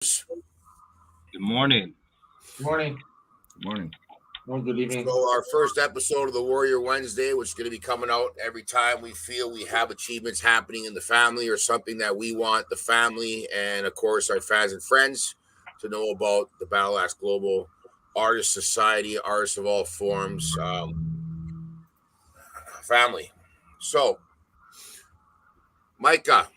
Good morning. Morning. Morning. Or good evening. So, our first episode of the Warrior Wednesday, which is going to be coming out every time we feel we have achievements happening in the family or something that we want the family and, of course, our fans and friends to know about the BattleAxe Global Artist Society, artists of all forms, family. So, Micah,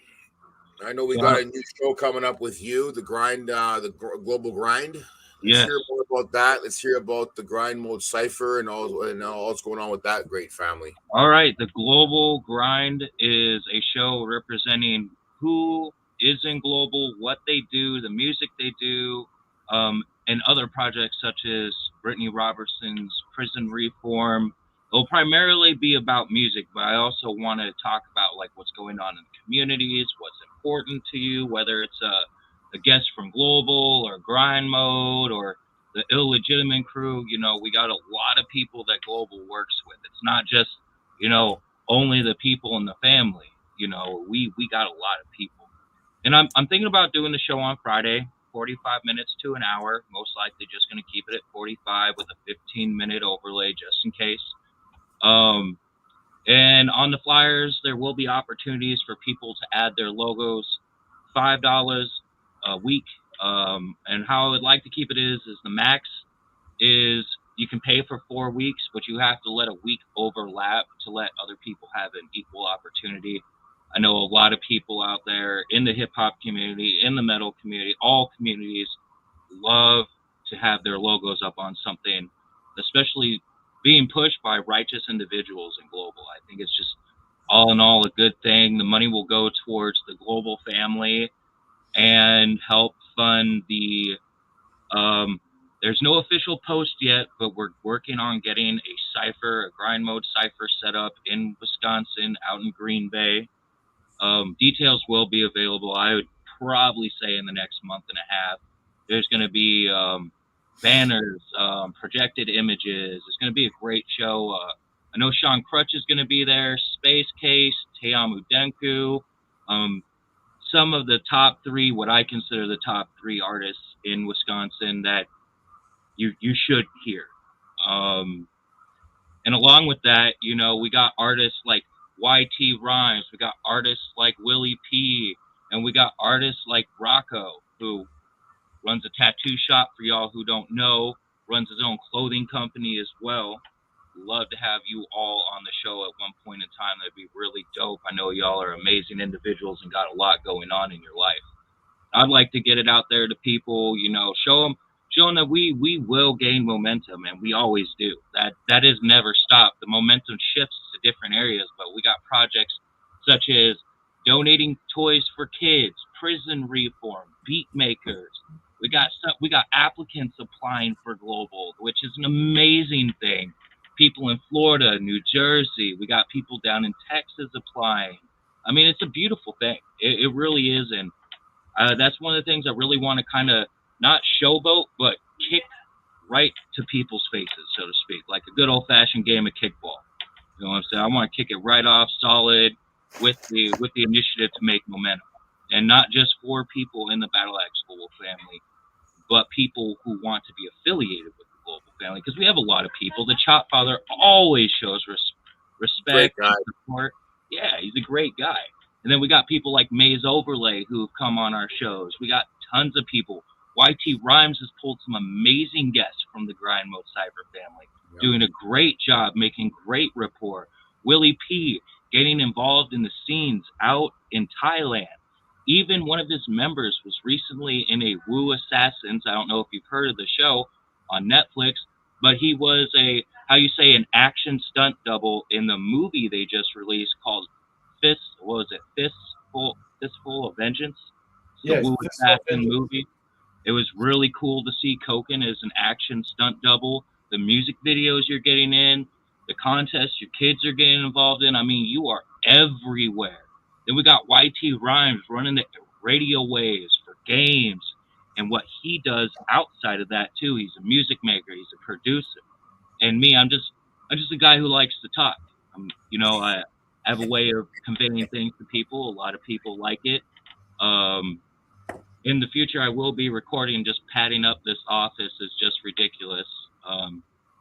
I know we Yeah, got a new show coming up with you, the Grind, Global Grind. Let's yes. hear more about that. Let's hear about the Grind Mode Cipher and all what's going on with that great family. All right. The Global Grind is a show representing who is in global, what they do, the music they do, and other projects such as Brittany Robertson's Prison Reform. It'll primarily be about music, but I also want to talk about like what's going on in the communities, what's important to you, whether it's a guest from Global or Grind Mode or the illegitimate crew. We got a lot of people that Global works with. It's not just only the people in the family. We got a lot of people. And I'm thinking about doing the show on Friday, 45 minutes to an hour. Most likely just going to keep it at 45 with a 15-minute overlay just in case. And on the flyers, there will be opportunities for people to add their logos, $5 a week. And how I would like to keep it is the max is you can pay for 4 weeks, but you have to let a week overlap to let other people have an equal opportunity. I know a lot of people out there in the hip hop community, in the metal community, all communities love to have their logos up on something, especially being pushed by righteous individuals in global. I think it's just all in all a good thing. The money will go towards the global family and help fund the there's no official post yet, but we're working on getting a grind mode cipher set up in Wisconsin, out in Green Bay. Details will be available, I would probably say, in the next month and a half. There's going to be banners, projected images. It's going to be a great show. I know Sean Crutch is going to be there, Space Case, Teamu Denku, some of the top three, what I consider the top three artists in Wisconsin that you should hear. And along with that, we got artists like YT Rhymes, we got artists like Willie P, and we got artists like Rocco, who runs a tattoo shop for y'all who don't know, runs his own clothing company as well. Love to have you all on the show at one point in time. That'd be really dope. I know y'all are amazing individuals and got a lot going on in your life. I'd like to get it out there to people, show them that we will gain momentum, and we always do. That is never stopped. The momentum shifts to different areas, but we got projects such as donating toys for kids, prison reform, beat makers. We got applicants applying for global, which is an amazing thing. People in Florida, New Jersey. We got people down in Texas applying. I mean, it's a beautiful thing. It really is, and that's one of the things I really want to kind of not showboat, but kick right to people's faces, so to speak, like a good old-fashioned game of kickball. You know what I'm saying? I want to kick it right off solid with the initiative to make momentum, and not just for people in the BattleAxe Global family, but people who want to be affiliated with the Global family, because we have a lot of people. The Chop Father always shows respect and support. Yeah, he's a great guy. And then we got people like Maze Overlay who have come on our shows. We got tons of people. YT Rhymes has pulled some amazing guests from the Grind Mode Cyber family, doing a great job, making great rapport. Willie P getting involved in the scenes out in Thailand. Even one of his members was recently in a Wu Assassins. I don't know if you've heard of the show on Netflix, but he was an action stunt double in the movie they just released called Fistful of Vengeance? Yes, The Wu Fistful of Assassin Vengeance. movie. It was really cool to see Koken as an action stunt double. The music videos you're getting in, the contests your kids are getting involved in. I mean, you are everywhere. Then we got YT Rhymes running the radio waves for games and what he does outside of that too. He's a music maker, he's a producer. And me, I'm just a guy who likes to talk. I have a way of conveying things to people. A lot of people like it. in the future, I will be recording. Just padding up this office is just ridiculous.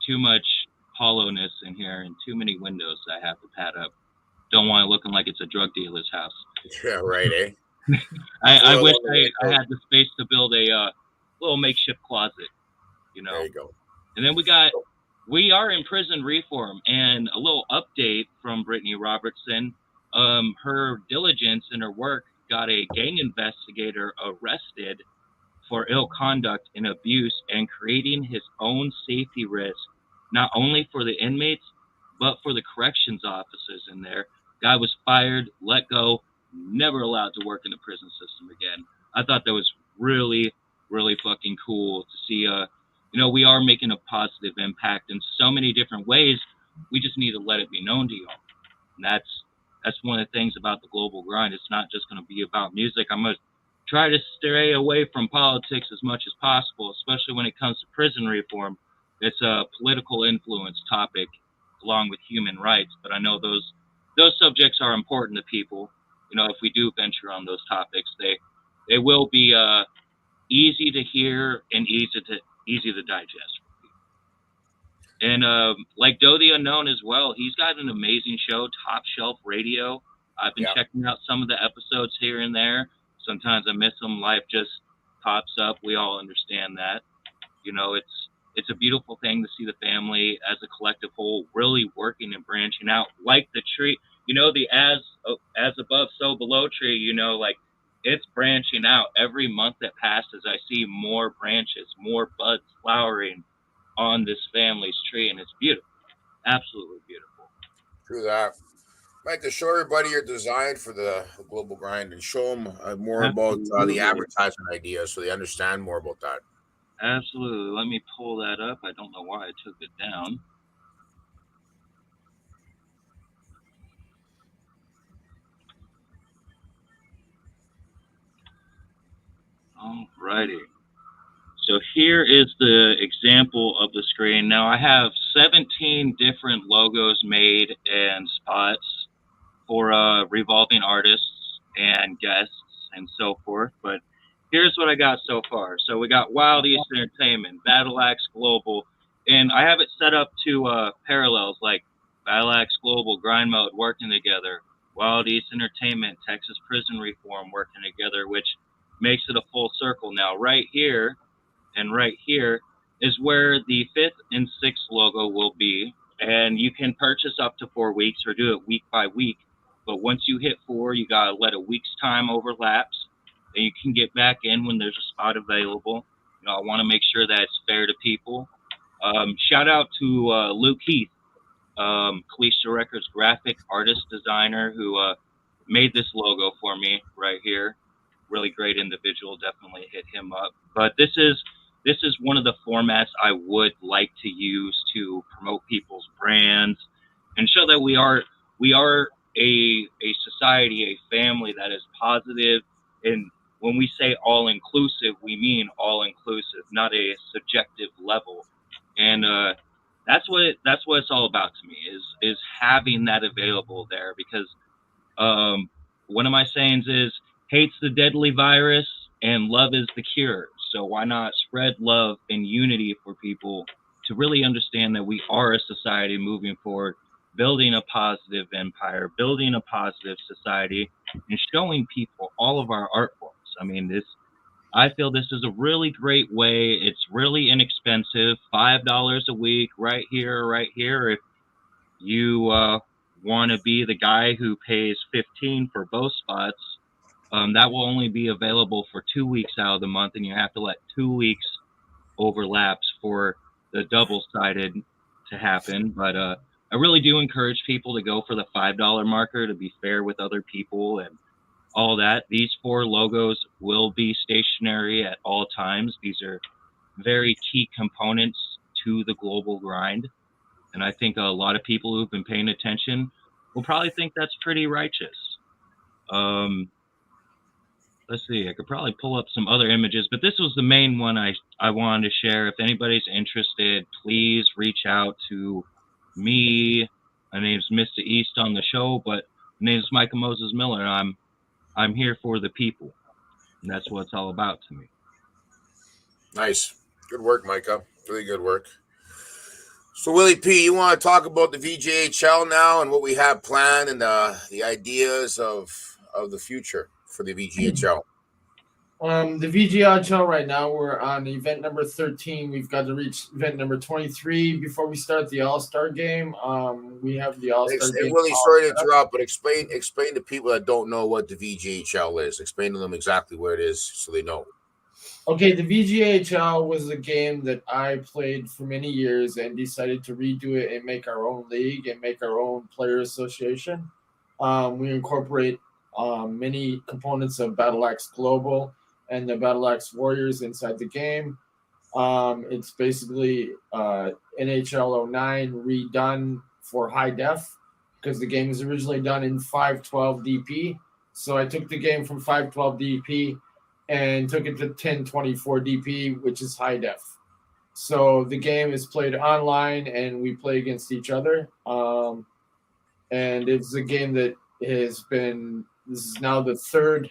Too much hollowness in here and too many windows that I have to pad up. Don't want it looking like it's a drug dealer's house. Yeah, right, eh? I wish I had the space to build a little makeshift closet, you know. There you go. And then we are in prison reform, and a little update from Brittany Robertson. Her diligence in her work got a gang investigator arrested for ill conduct and abuse and creating his own safety risk, not only for the inmates, but for the corrections officers in there. Guy was fired, let go, never allowed to work in the prison system again. I thought that was really, really fucking cool to see. We are making a positive impact in so many different ways. We just need to let it be known to y'all. And that's one of the things about the global grind. It's not just going to be about music. I'm going to try to stay away from politics as much as possible, especially when it comes to prison reform. It's a political influence topic along with human rights, but I know those subjects are important to people. If we do venture on those topics, they will be easy to hear and easy to digest. And like Doe the Unknown as well, he's got an amazing show, Top Shelf Radio. I've been checking out some of the episodes here and there. Sometimes I miss them. Life just pops up. We all understand that. It's a beautiful thing to see the family as a collective whole really working and branching out like the tree. The as above, so below tree, like it's branching out. Every month that passes, I see more branches, more buds flowering on this family's tree, and it's beautiful. Absolutely beautiful. True that. Micah, show everybody your design for the global grind and show them more about the advertisement idea so they understand more about that. Absolutely. Let me pull that up. I don't know why I took it down. Alrighty. So here is the example of the screen. Now I have 17 different logos made and spots for revolving artists and guests and so forth. But here's what I got so far. So we got Wild East Entertainment, BATTLEAXE Global, and I have it set up to parallels like BATTLEAXE Global, Grind Mode working together, Wild East Entertainment, Texas Prison Reform working together, which makes it a full circle. Now right here and right here is where the 5th and 6th logo will be, and you can purchase up to 4 weeks or do it week by week. But once you hit 4, you got to let a week's time overlapse, and you can get back in when there's a spot available. I want to make sure that it's fair to people. Shout out to Luke Heath, Kalisha Records graphic artist designer, who made this logo for me right here. Really great individual. Definitely hit him up. But this is one of the formats I would like to use to promote people's brands and show that we are a society, a family that is positive. And when we say all inclusive, we mean all inclusive, not a subjective level. And that's what it's all about to me, is having that available there, because one of my sayings is, hate's the deadly virus and love is the cure. So why not spread love and unity for people to really understand that we are a society moving forward, building a positive empire, building a positive society, and showing people all of our art forms. I mean, I feel this is a really great way. It's really inexpensive, $5 a week, right here. If you want to be the guy who pays $15 for both spots, that will only be available for 2 weeks out of the month, and you have to let 2 weeks overlaps for the double-sided to happen. But I really do encourage people to go for the $5 marker to be fair with other people and all that. These 4 logos will be stationary at all times. These are very key components to the global grind. And I think a lot of people who've been paying attention will probably think that's pretty righteous. Let's see, I could probably pull up some other images, but this was the main one I wanted to share. If anybody's interested, please reach out to me. My name's Mr. East on the show, but my name's Micah Moses Miller, and I'm here for the people. And that's what it's all about to me. Nice. Good work, Micah. Really good work. So, Willie P., you want to talk about the VGHL now and what we have planned and the ideas of the future for the VGHL? The VGHL right now, we're on event number 13. We've got to reach event number 23 before we start the All-Star game. We have the All-Star game. Willie, sorry to interrupt, but explain to people that don't know what the VGHL is. Explain to them exactly what it is so they know. Okay, the VGHL was a game that I played for many years and decided to redo it and make our own league and make our own player association. We incorporate many components of BATTLEAXE Global and the BATTLEAXE Warriors inside the game. It's basically NHL 09 redone for high def because the game was originally done in 512 DP. So I took the game from 512 DP and took it to 1024 DP, which is high def. So the game is played online and we play against each other. And it's a game that has been, this is now the third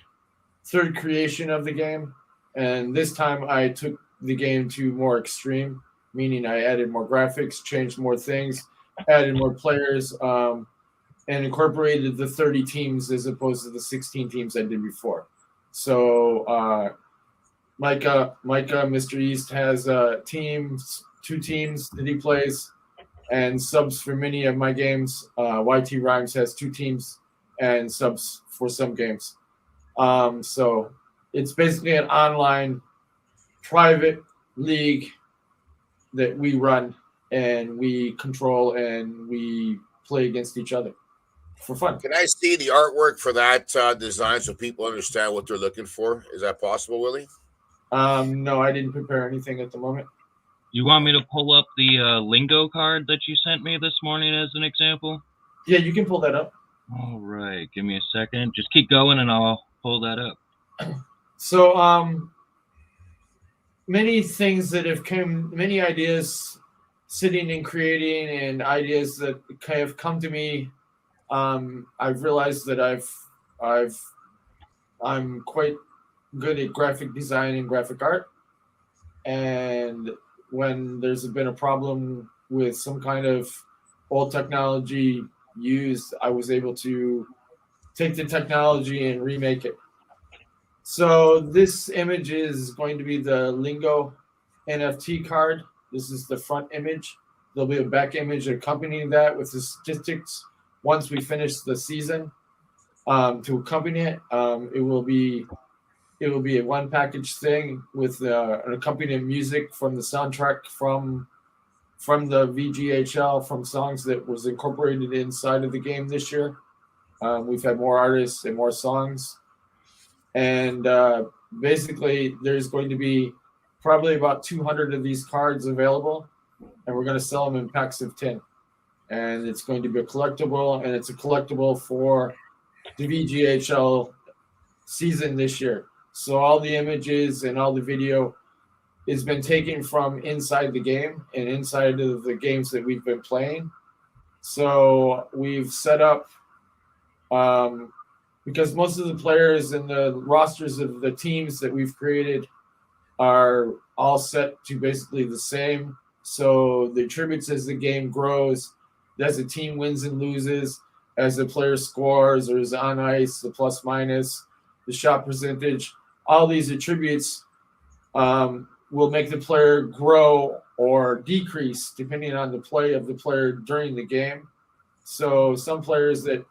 creation of the game. And this time I took the game to more extreme, meaning I added more graphics, changed more things, added more players, and incorporated the 30 teams as opposed to the 16 teams I did before. So Micah, Mr. East has teams, 2 teams that he plays, and subs for many of my games. YT Rhymes has 2 teams and subs for some games. So it's basically an online private league that we run and we control and we play against each other for fun. Can I see the artwork for that design so people understand what they're looking for? Is that possible, Willie? No, I didn't prepare anything at the moment. You want me to pull up the lingo card that you sent me this morning as an example? Yeah, you can pull that up. All right, give me a second. Just keep going and I'll pull that up. So many things that have come, many ideas sitting and creating and ideas that have come to me. I've realized that I'm quite good at graphic design and graphic art. And when there's been a problem with some kind of old technology used, I was able to take the technology and remake it. So this image is going to be the Lingo NFT card. This is the front image. There'll be a back image accompanying that with the statistics once we finish the season. To accompany it, it will be a one package thing with an accompanying music from the soundtrack from the VGHL, from songs that was incorporated inside of the game this year. We've had more artists and more songs. And basically, there's going to be probably about 200 of these cards available, and we're going to sell them in packs of 10. And it's going to be a collectible, and it's a collectible for the VGHL season this year. So all the images and all the video has been taken from inside the game and inside of the games that we've been playing. So we've set up, because most of the players and the rosters of the teams that we've created are all set to basically the same. So the attributes as the game grows, as the team wins and loses, as the player scores or is on ice, the plus minus, the shot percentage, all these attributes will make the player grow or decrease depending on the play of the player during the game. So some players that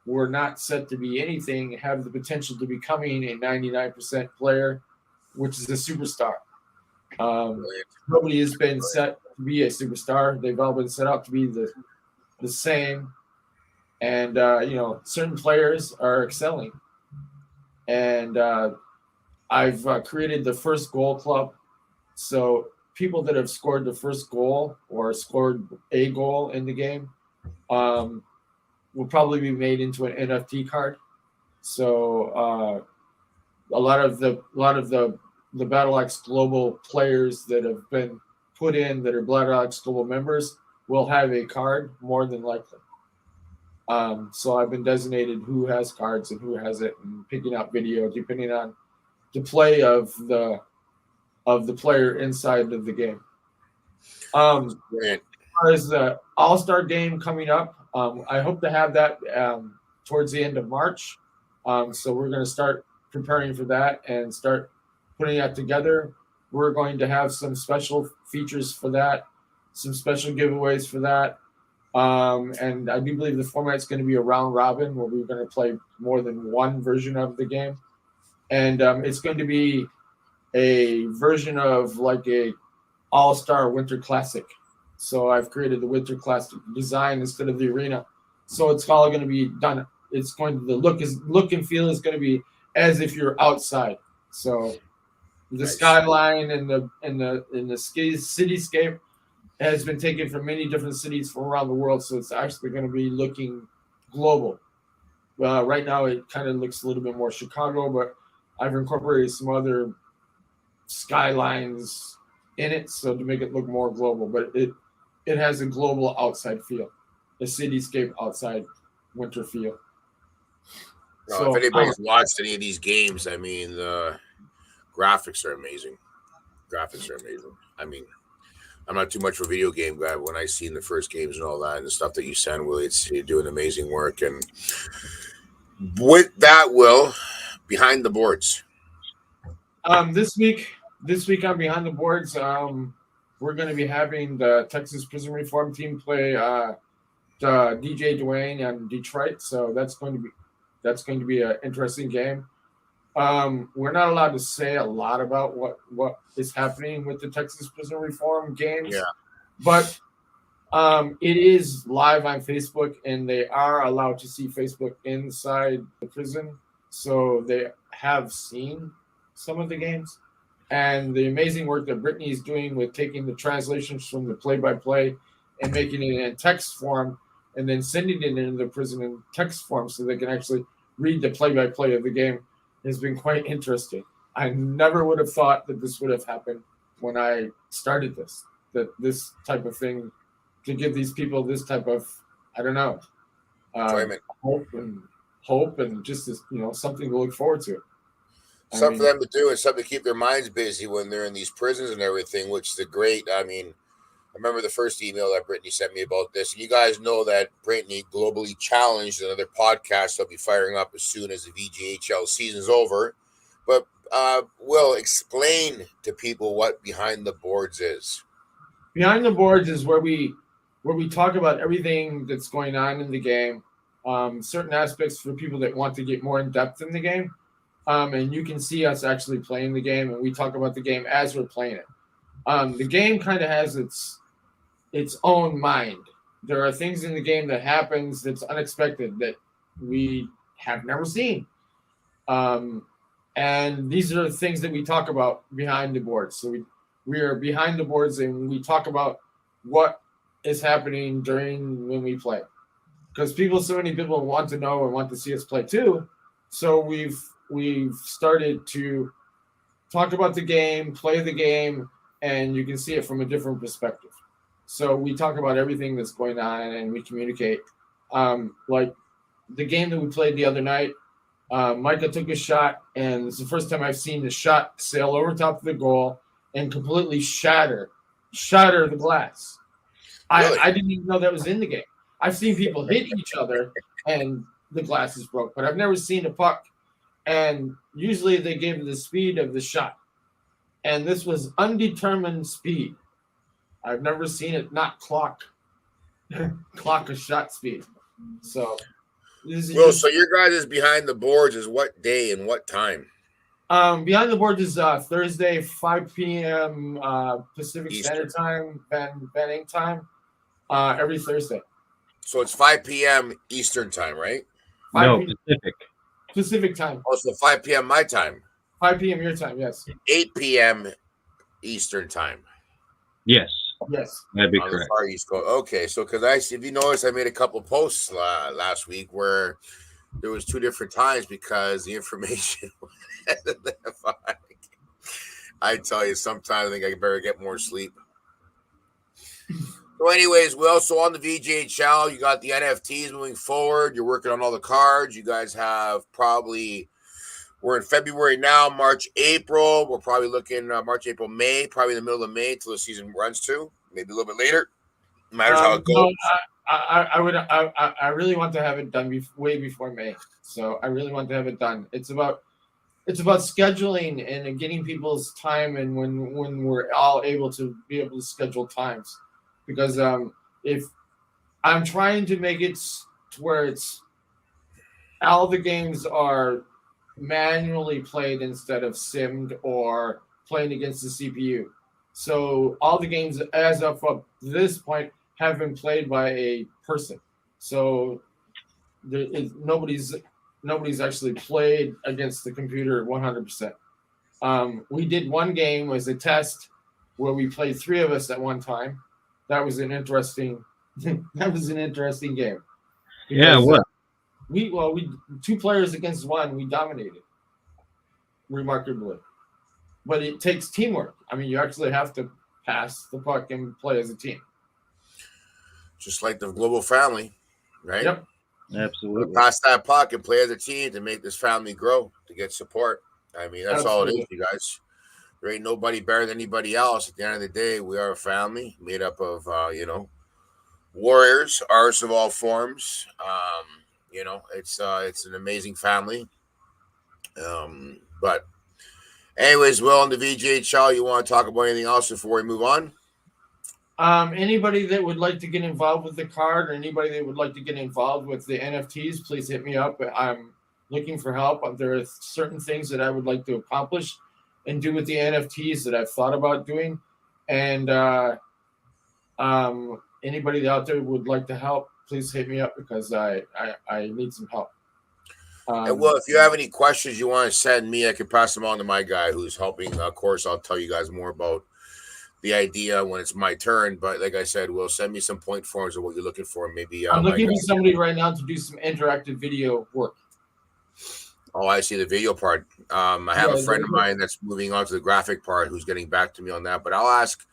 were not set to be anything have the potential to becoming a 99% player, which is a superstar. Nobody has been set to be a superstar. They've all been set up to be the same. And, certain players are excelling. And I've created the first goal club. So people that have scored the first goal or scored a goal in the game will probably be made into an NFT card. So a lot of the BattleAxe Global players that have been put in that are BattleAxe Global members will have a card more than likely. So I've been designated who has cards and who has it, and picking out video depending on play of the player inside of the game. Brilliant. As far as the All-Star game coming up, I hope to have that towards the end of March. So we're going to start preparing for that and start putting that together. We're going to have some special features for that, some special giveaways for that. And I do believe the format's going to be a round robin where we're going to play more than one version of the game. And it's going to be a version of like a all-star Winter Classic. So I've created the Winter Classic design instead of the arena. So it's all going to be done. It's going to the look and feel is going to be as if you're outside. So the skyline and the cityscape has been taken from many different cities from around the world. So it's actually going to be looking global. Right now it kind of looks a little bit more Chicago, but I've incorporated some other skylines in it, so to make it look more global, but it has a global outside feel, a cityscape outside winter feel. So, if anybody's watched any of these games, I mean, the graphics are amazing. I mean, I'm not too much of a video game guy, but when I seen the first games and all that and the stuff that you send, Will, you're doing amazing work. And with that, Will, behind the boards. This week on Behind the Boards, we're going to be having the Texas Prison Reform team play DJ Dwayne and Detroit. So that's going to be an interesting game. We're not allowed to say a lot about what is happening with the Texas Prison Reform games, but it is live on Facebook, and they are allowed to see Facebook inside the prison. So they have seen some of the games. And the amazing work that Brittany is doing with taking the translations from the play-by-play and making it in text form and then sending it into the prison in text form so they can actually read the play-by-play of the game has been quite interesting. I never would have thought that this would have happened when I started this, that this type of thing, to give these people this type of, I don't know, hope and just this, something to look forward to. Something for them to do and something to keep their minds busy when they're in these prisons and everything, which is great. I mean, I remember the first email that Brittany sent me about this. And you guys know that Brittany Globally Challenged, another podcast I'll be firing up as soon as the VGHL season's over. But Will, explain to people what Behind the Boards is. Behind the Boards is where we talk about everything that's going on in the game, certain aspects for people that want to get more in depth in the game. And you can see us actually playing the game, and we talk about the game as we're playing it. The game kind of has its own mind. There are things in the game that happens that's unexpected that we have never seen. And these are the things that we talk about behind the boards. So we are behind the boards, and we talk about what is happening during when we play. Because so many people want to know and want to see us play too. So we've started to talk about the game, play the game, and you can see it from a different perspective. So we talk about everything that's going on, and we communicate. Like the game that we played the other night, Micah took a shot, and it's the first time I've seen the shot sail over top of the goal and completely shatter the glass. Really? I didn't even know that was in the game. I've seen people hit each other, and the glass is broke, but I've never seen a puck. And usually they give the speed of the shot. And this was undetermined speed. I've never seen it not clock a shot speed. So so your guys' Behind the Boards is what day and what time? Behind the Boards is Thursday, 5 p.m. Pacific Standard Time, Banning time, every Thursday. So it's 5 p.m. Eastern Time, right? No, Pacific time. Also 5 p.m. my time. 5 p.m. your time, yes. 8 p.m. Eastern Time. Yes. That'd be on correct. The Far East Coast. Okay, so if you notice, I made a couple posts last week where there was two different times because the information I tell you, sometimes I think I better get more sleep. So anyways, we also on the VGHL, you got the NFTs moving forward. You're working on all the cards. You guys have probably We're in February now, March, April. We're probably looking March, April, May, probably in the middle of May until the season runs to, maybe a little bit later. Matters how it goes. No, I really want to have it done way before May. So I really want to have it done. It's about scheduling and getting people's time, and when we're all able to schedule times, because if I'm trying to make it to where it's all the games are manually played instead of simmed or playing against the CPU. So all the games as of this point have been played by a person. So nobody's actually played against the computer 100%. We did one game as a test where we played three of us at one time. That was an interesting game. Yeah, what? We two players against one, we dominated remarkably. But it takes teamwork. I mean, you actually have to pass the puck and play as a team. Just like the global family, right? Yep. Absolutely. Pass that puck and play as a team to make this family grow, to get support. I mean, that's all it is, you guys. There ain't nobody better than anybody else. At the end of the day, we are a family made up of, warriors, artists of all forms. It's an amazing family. But anyways, Will, in the VGHL, you want to talk about anything else before we move on? Anybody that would like to get involved with the card, or anybody that would like to get involved with the NFTs, please hit me up. I'm looking for help. There are certain things that I would like to accomplish and do with the NFTs that I've thought about doing. And anybody out there would like to help, please hit me up, because I need some help. And well, if you have any questions you want to send me, I can pass them on to my guy who's helping. Of course, I'll tell you guys more about the idea when it's my turn. But like I said, Will, send me some point forms of what you're looking for. Maybe I'm looking for somebody right now to do some interactive video work. Oh, I see the video part. I have a friend of mine that's moving on to the graphic part who's getting back to me on that. But I'll ask.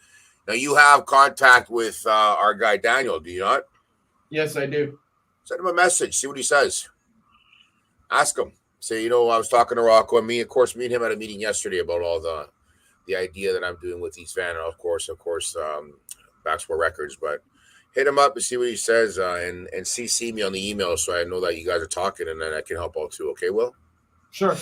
Now, you have contact with our guy Daniel, do you not? Yes, I do. Send him a message. See what he says. Ask him. Say, I was talking to Rocco and me and him had a meeting yesterday about all the idea that I'm doing with East Van, and of course, Backsport Records. But hit him up and see what he says, and CC me on the email so I know that you guys are talking, and then I can help out too. Okay, Will? Sure.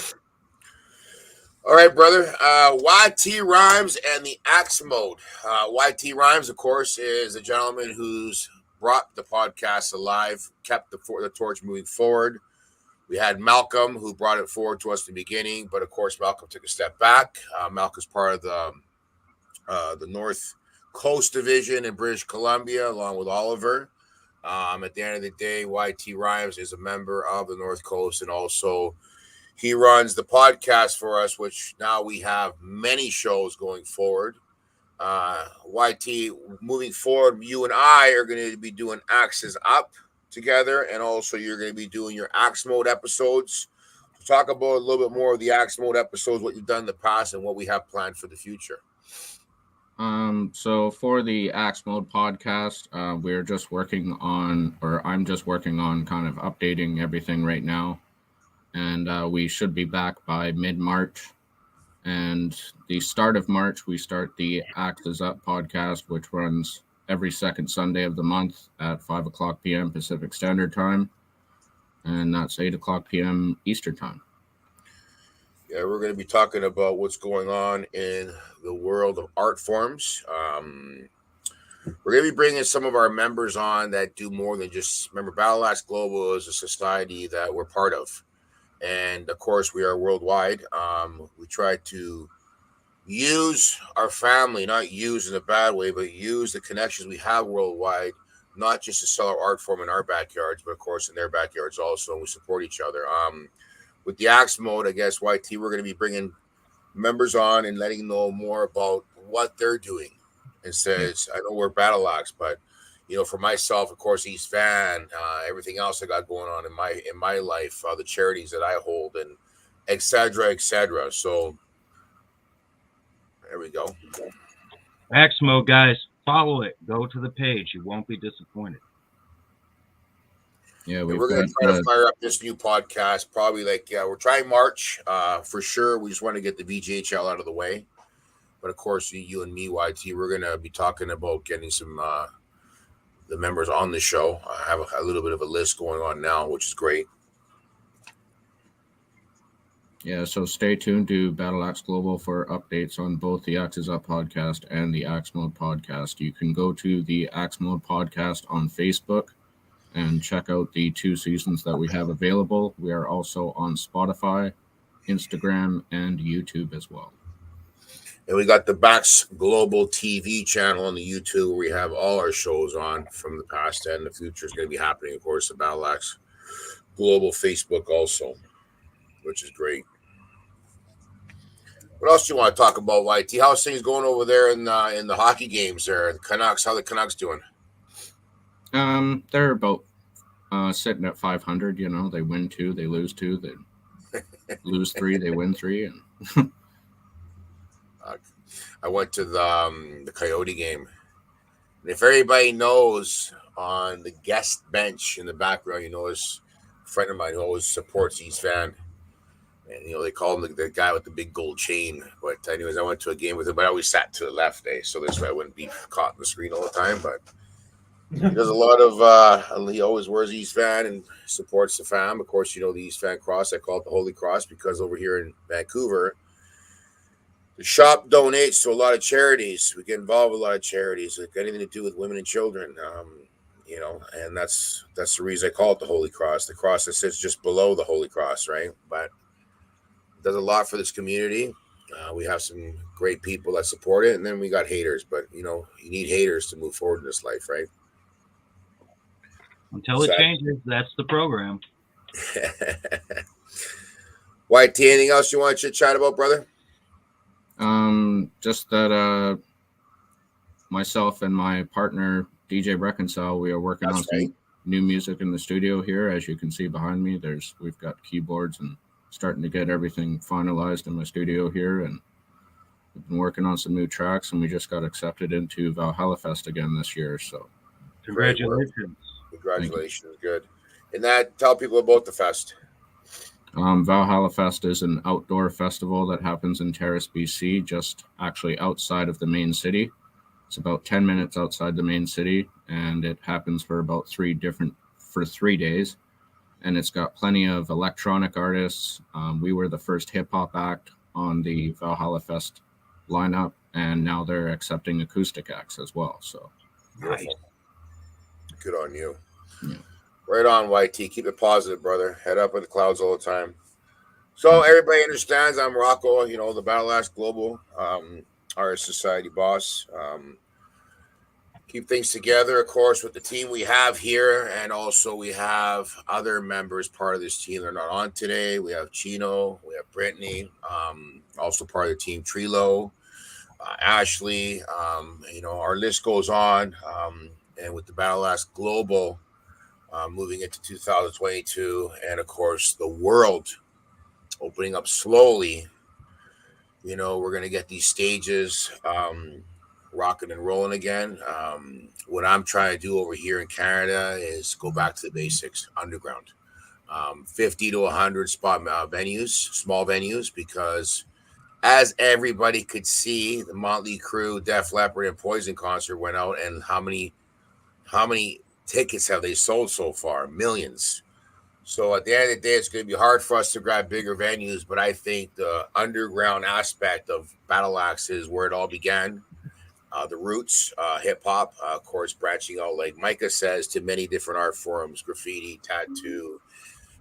All right, brother. YT Rhymes and the Axe Mode. YT Rhymes, of course, is a gentleman who's brought the podcast alive, kept the torch moving forward. We had Malcolm, who brought it forward to us in the beginning, but of course, Malcolm took a step back. Malcolm's part of the North Coast Division in British Columbia, along with Oliver. At the end of the day, YT Rhymes is a member of the North Coast, and also he runs the podcast for us, which now we have many shows going forward. YT, moving forward, you and I are going to be doing Axes Up together, and also you're going to be doing your Axe Mode episodes. Talk about a little bit more of the Axe Mode episodes, what you've done in the past, and what we have planned for the future. So for the Axe Mode podcast, I'm just working on kind of updating everything right now. And we should be back by mid-March. And the start of March, we start the Axes Up podcast, which runs every second Sunday of the month at 5 o'clock p.m. Pacific Standard Time. And that's 8 o'clock p.m. Eastern Time. Yeah, we're going to be talking about what's going on in the world of art forms. We're going to be bringing some of our members on that do more than just, remember, BattleAxe Global is a society that we're part of. And, of course, we are worldwide. We try to use our family, not use in a bad way, but use the connections we have worldwide, not just to sell our art form in our backyards, but, of course, in their backyards also, and we support each other. With the Axe Mode, I guess, YT, we're going to be bringing members on and letting them know more about what they're doing. And says, I know we're BattleAxe, but, for myself, of course, East Van, everything else I got going on in my life, the charities that I hold, and et cetera, et cetera. So there we go. Axe Mode, guys, follow it. Go to the page. You won't be disappointed. Yeah, And we've we're going to got try to fire up this new podcast probably we're trying March for sure. We just want to get the VGHL out of the way. But of course, you and me, YT, we're going to be talking about getting some the members on the show. I have a little bit of a list going on now, which is great. Yeah, so stay tuned to BattleAxe Global for updates on both the Axes Up podcast and the Axe Mode podcast. You can go to the Axe Mode podcast on Facebook and check out the 2 seasons that we have available. We are also on Spotify, Instagram, and YouTube as well. And we got the Bax Global TV channel on the YouTube where we have all our shows on from the past and the future is going to be happening, of course, the BattleAxe Global Facebook also, which is great. What else do you want to talk about, YT? How's things going over there in the hockey games there? The Canucks, how the Canucks doing? They're about sitting at 500. You know, they win 2, they lose 2, they lose 3, they win 3, and I went to the Coyote game. And if everybody knows on the guest bench in the background, you know, is a friend of mine who always supports East Van. And, you know, they call him the guy with the big gold chain. But anyways, I went to a game with him, but I always sat to the left, so this way I wouldn't be caught in the screen all the time. But he does a lot of, he always wears East Van and supports the fam. Of course, you know, the East Van Cross, I call it the Holy Cross because over here in Vancouver, the shop donates to a lot of charities. We get involved with a lot of charities, like anything to do with women and children. You know, and that's the reason I call it the Holy Cross. The cross that sits just below the Holy Cross, right? But it does a lot for this community. We have some great people that support it, and then we got haters. But you know, you need haters to move forward in this life, right? Until it changes, that's the program. YT, anything else you want to chat about, brother? Just that myself and my partner DJ Reconcile, we are working on some new music in the studio here. As you can see behind me, we've got keyboards and starting to get everything finalized in my studio here, and we've been working on some new tracks, and we just got accepted into Valhalla Fest again this year. So congratulations. Good. And tell people about the fest. Valhalla Fest is an outdoor festival that happens in Terrace, BC, just actually outside of the main city. It's about 10 minutes outside the main city, and it happens for about 3 days. And it's got plenty of electronic artists. We were the first hip-hop act on the Valhalla Fest lineup, and now they're accepting acoustic acts as well. So nice. Good on you. Yeah. Right on, YT. Keep it positive, brother. Head up in the clouds all the time. So everybody understands I'm Rocco, you know, the BattleAxe Global Artist Society boss. Keep things together, of course, with the team we have here. And also we have other members part of this team. They're not on today. We have Chino. We have Brittany. Also part of the team, Trilo, Ashley. You know, our list goes on. And with the BattleAxe Global moving into 2022, and of course the world opening up slowly, you know, we're going to get these stages rocking and rolling again. What I'm trying to do over here in Canada is go back to the basics, underground, 50 to 100 spot venues, small venues, because as everybody could see, the Motley Crue, Def Leppard, and Poison concert went out, and how many tickets have they sold so far? Millions. So at the end of the day, it's going to be hard for us to grab bigger venues, but I think the underground aspect of BattleAxe is where it all began. The roots, hip-hop, of course, branching out, like Micah says, to many different art forms, graffiti, tattoo,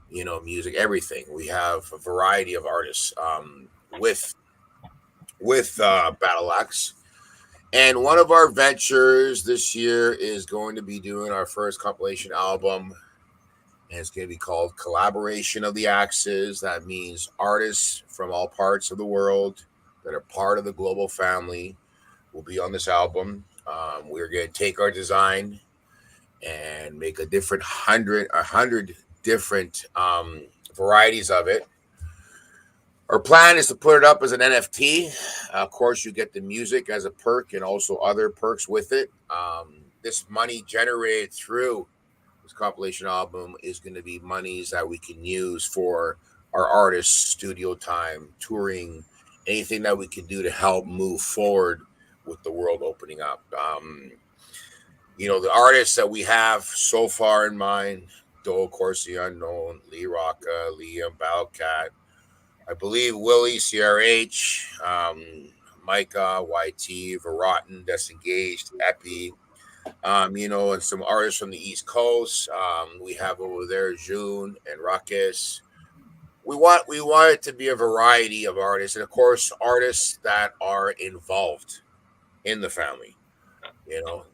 you know, music, everything. We have a variety of artists with BattleAxe. And one of our ventures this year is going to be doing our first compilation album, and it's going to be called Collaboration of the Axes. That means artists from all parts of the world that are part of the global family will be on this album. We're going to take our design and make a different 100 different varieties of it. Our plan is to put it up as an NFT. Of course, you get the music as a perk and also other perks with it. This money generated through This compilation album is going to be monies that we can use for our artists, studio time, touring, anything that we can do to help move forward with the world opening up. The artists that we have so far in mind, though, of course, the unknown, Lee Rocca, Liam, Balcat, I believe Willie, CRH, Micah, YT, Verrotten, Disengaged, Epi, and some artists from the East Coast. We have over there June and Ruckus. We want it to be a variety of artists, and of course, artists that are involved in the family.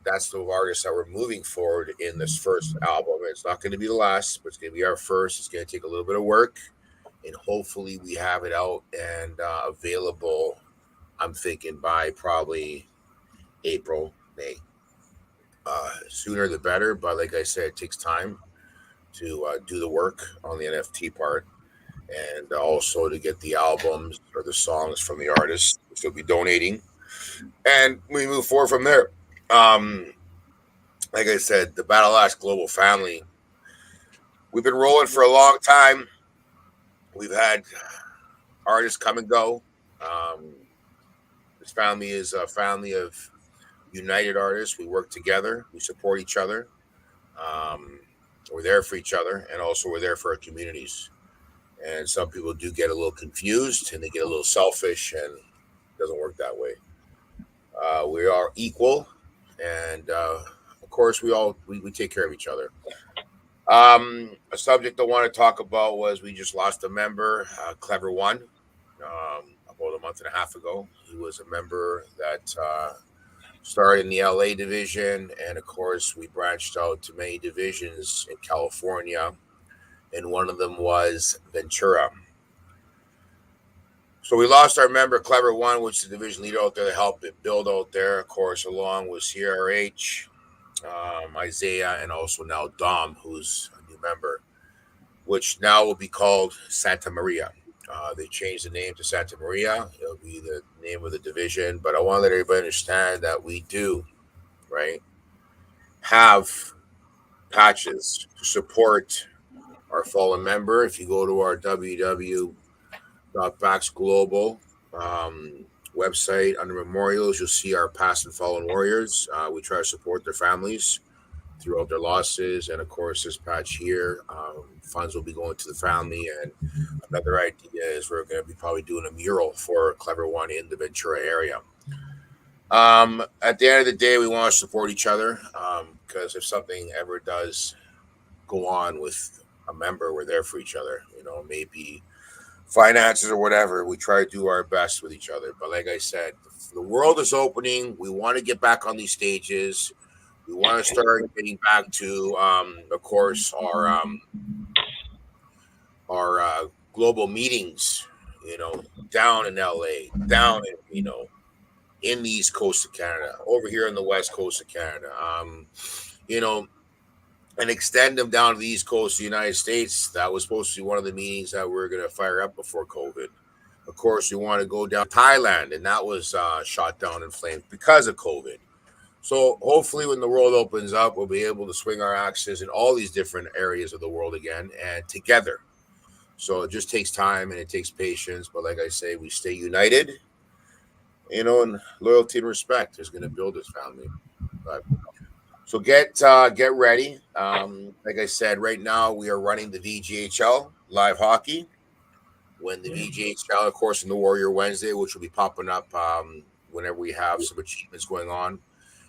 That's the artists that we're moving forward in this first album. It's not going to be the last, but it's going to be our first. It's going to take a little bit of work, and hopefully we have it out and available. I'm thinking by probably April, May. Sooner the better, but like I said, it takes time to do the work on the NFT part, and also to get the albums or the songs from the artists, which they'll be donating, and we move forward from there. Like I said, the BATTLEAXE global family, we've been rolling for a long time. We've had artists come and go. This family is a family of united artists. We work together. We support each other. We're there for each other, and also we're there for our communities. And some people do get a little confused, and they get a little selfish, and it doesn't work that way. We are equal, and of course, we take care of each other. A subject I want to talk about was we just lost a member, Clever One, about a month and a half ago. He was a member that started in the LA division, and of course, we branched out to many divisions in California, and one of them was Ventura. So we lost our member, Clever One, which is the division leader out there to help it build out there, of course, along with CRH, Isaiah, and also now Dom, who's a new member, which now will be called Santa Maria. They changed the name to Santa Maria. It'll be the name of the division, but I want to let everybody understand that we do, right, have patches to support our fallen member. If you go to our www.Backs Global website under memorials, you'll see our past and fallen warriors. We try to support their families throughout their losses, and of course, this patch here, funds will be going to the family. And another idea is we're going to be probably doing a mural for Clever One in the Ventura area. At the end of the day, we want to support each other, because if something ever does go on with a member, we're there for each other. Maybe finances or whatever. We try to do our best with each other. But like I said, the world is opening. We want to get back on these stages. We want to start getting back to, of course, our global meetings. Down in LA, down in the East Coast of Canada, over here on the West Coast of Canada. And extend them down to the East Coast of the United States. That was supposed to be one of the meetings that we were going to fire up before COVID. Of course, we want to go down to Thailand, and that was shot down in flames because of COVID. So hopefully when the world opens up, we'll be able to swing our axes in all these different areas of the world again, and together. So it just takes time and it takes patience. But like I say, we stay united, and loyalty and respect is going to build this family. But so get ready. Like I said, right now we are running the VGHL live hockey. When the VGHL, of course, in the Warrior Wednesday, which will be popping up whenever we have some achievements going on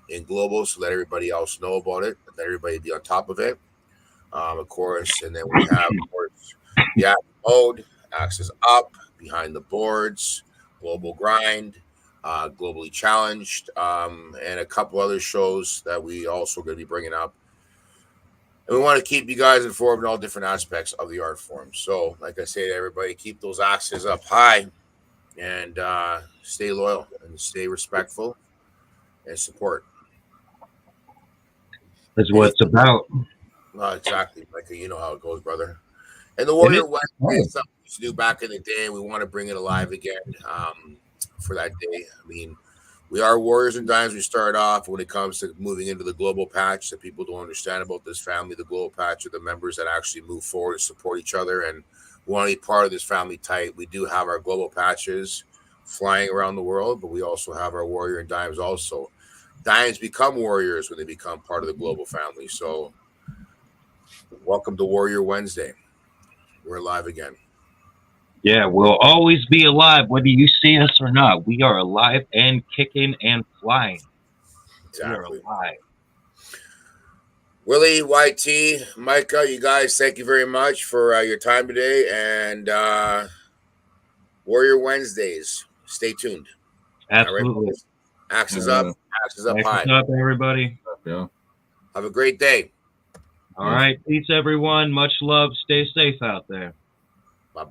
in global, so let everybody else know about it. Let everybody be on top of it. Of course, and then we have, of course, the active mode, access up, behind the boards, global grind, globally challenged, and a couple other shows that we also going to be bringing up. And we want to keep you guys informed in all different aspects of the art form. So, like I say to everybody, keep those axes up high, and stay loyal and stay respectful and support. That's what it's about. Exactly, Micah. You know how it goes, brother. And the Warrior Wednesday is something we used to do back in the day. We want to bring it alive again for that day. I mean, We are warriors and dimes. We start off when it comes to moving into the global patch that people don't understand about this family. The global patch are the members that actually move forward and support each other and want to be part of this family tight. We do have our global patches flying around the world, but we also have our warrior and dimes also. Dimes become warriors when they become part of the global family. So welcome to Warrior Wednesday. We're live again. Yeah, we'll always be alive, whether you see us or not. We are alive and kicking and flying. Exactly. We are alive. Willie, YT, Micah, you guys, thank you very much for your time today. And Warrior Wednesdays, stay tuned. Absolutely. Right, axes up, axes up high. Axes up, everybody. Yeah. Have a great day. All right. Peace, everyone. Much love. Stay safe out there.